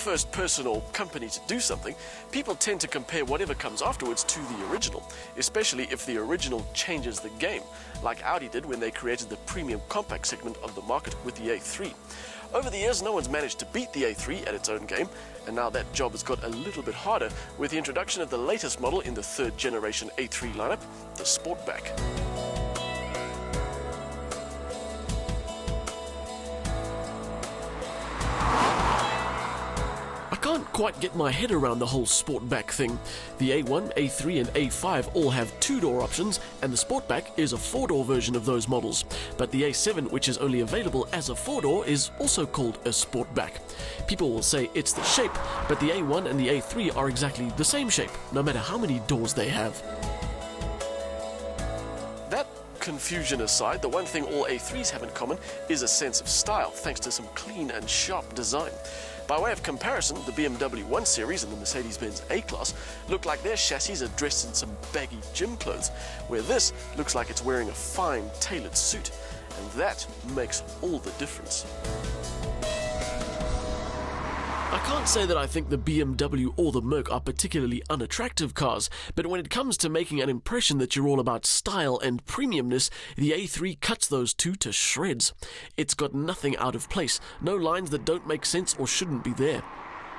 first person or company to do something, people tend to compare whatever comes afterwards to the original, especially if the original changes the game, like Audi did when they created the premium compact segment of the market with the A3. Over the years, no one's managed to beat the A3 at its own game, and now that job has got a little bit harder with the introduction of the latest model in the third generation A3 lineup, the Sportback. I can't quite get my head around the whole Sportback thing. The A1, A3 and A5 all have two-door options, and the Sportback is a four-door version of those models. But the A7, which is only available as a four-door, is also called a Sportback. People will say it's the shape, but the A1 and the A3 are exactly the same shape, no matter how many doors they have. That confusion aside, the one thing all A3s have in common is a sense of style, thanks to some clean and sharp design. By way of comparison, the BMW 1 Series and the Mercedes-Benz A-Class look like their chassis are dressed in some baggy gym clothes, where this looks like it's wearing a fine, tailored suit, and that makes all the difference. I can't say that I think the BMW or the Merc are particularly unattractive cars, but when it comes to making an impression that you're all about style and premiumness, the A3 cuts those two to shreds. It's got nothing out of place, no lines that don't make sense or shouldn't be there.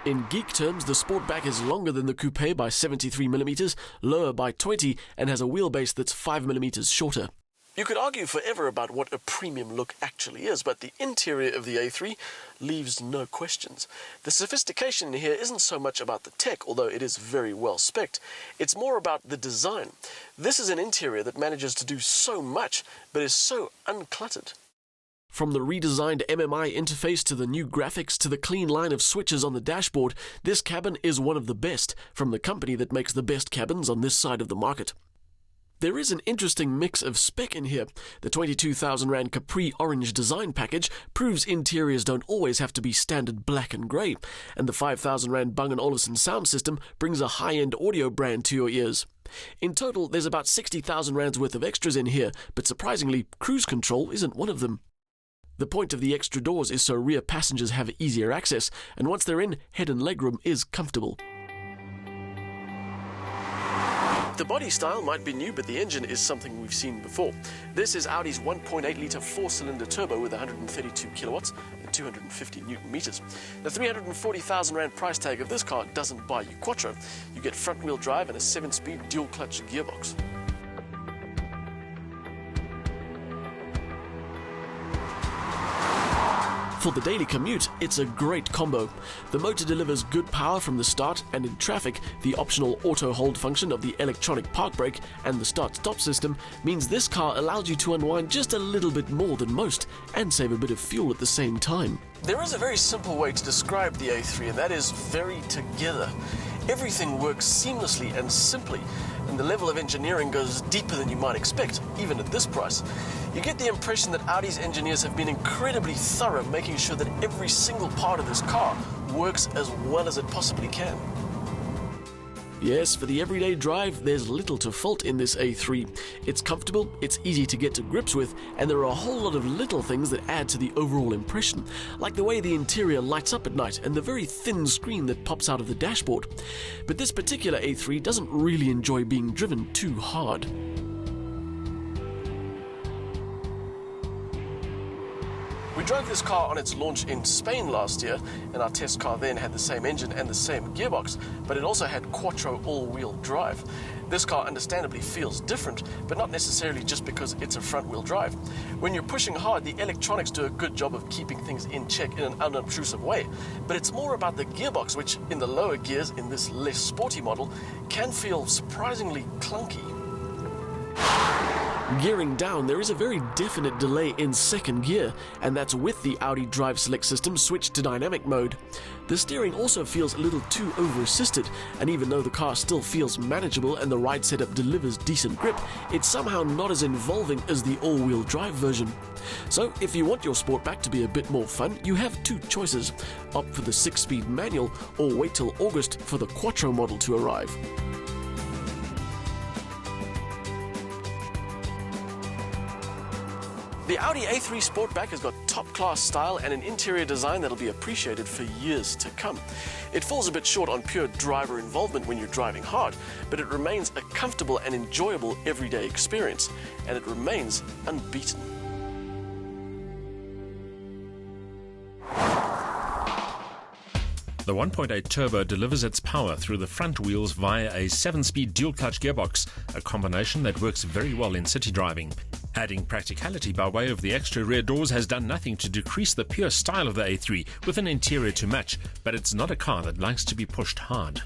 In geek terms, the Sportback is longer than the Coupe by 73mm, lower by 20, and has a wheelbase that's 5mm shorter. You could argue forever about what a premium look actually is, but the interior of the A3 leaves no questions. The sophistication in here isn't so much about the tech, although it is very well spec'd. It's more about the design. This is an interior that manages to do so much, but is so uncluttered. From the redesigned MMI interface to the new graphics to the clean line of switches on the dashboard, this cabin is one of the best, from the company that makes the best cabins on this side of the market. There is an interesting mix of spec in here. The 22,000 Rand Capri Orange design package proves interiors don't always have to be standard black and grey, and the 5,000 Rand Bang & Olufsen sound system brings a high-end audio brand to your ears. In total, there's about 60,000 Rands worth of extras in here, but surprisingly, cruise control isn't one of them. The point of the extra doors is so rear passengers have easier access, and once they're in, head and legroom is comfortable. The body style might be new, but the engine is something we've seen before. This is Audi's 1.8-litre four-cylinder turbo with 132 kilowatts and 250 newton meters. The 340,000 Rand price tag of this car doesn't buy you quattro. You get front-wheel drive and a 7-speed dual-clutch gearbox. For the daily commute, it's a great combo. The motor delivers good power from the start, and in traffic, the optional auto hold function of the electronic park brake and the start-stop system means this car allows you to unwind just a little bit more than most and save a bit of fuel at the same time. There is a very simple way to describe the A3, and that is very together. Everything works seamlessly and simply, and the level of engineering goes deeper than you might expect, even at this price. You get the impression that Audi's engineers have been incredibly thorough, making sure that every single part of this car works as well as it possibly can. Yes, for the everyday drive, there's little to fault in this A3. It's comfortable, it's easy to get to grips with, and there are a whole lot of little things that add to the overall impression, like the way the interior lights up at night and the very thin screen that pops out of the dashboard. But this particular A3 doesn't really enjoy being driven too hard. We drove this car on its launch in Spain last year, and our test car then had the same engine and the same gearbox, but it also had quattro all-wheel drive. This car understandably feels different, but not necessarily just because it's a front-wheel drive. When you're pushing hard, the electronics do a good job of keeping things in check in an unobtrusive way, but it's more about the gearbox, which in the lower gears in this less sporty model can feel surprisingly clunky. Gearing down, there is a very definite delay in second gear, and that's with the Audi Drive Select system switched to dynamic mode. The steering also feels a little too over-assisted, and even though the car still feels manageable and the ride setup delivers decent grip, it's somehow not as involving as the all-wheel drive version. So if you want your Sportback to be a bit more fun, you have two choices. Opt for the 6-speed manual or wait till August for the Quattro model to arrive. The Audi A3 Sportback has got top-class style and an interior design that'll be appreciated for years to come. It falls a bit short on pure driver involvement when you're driving hard, but it remains a comfortable and enjoyable everyday experience, and it remains unbeaten. The 1.8 turbo delivers its power through the front wheels via a 7-speed dual-clutch gearbox, a combination that works very well in city driving. Adding practicality by way of the extra rear doors has done nothing to decrease the pure style of the A3 with an interior to match, but it's not a car that likes to be pushed hard.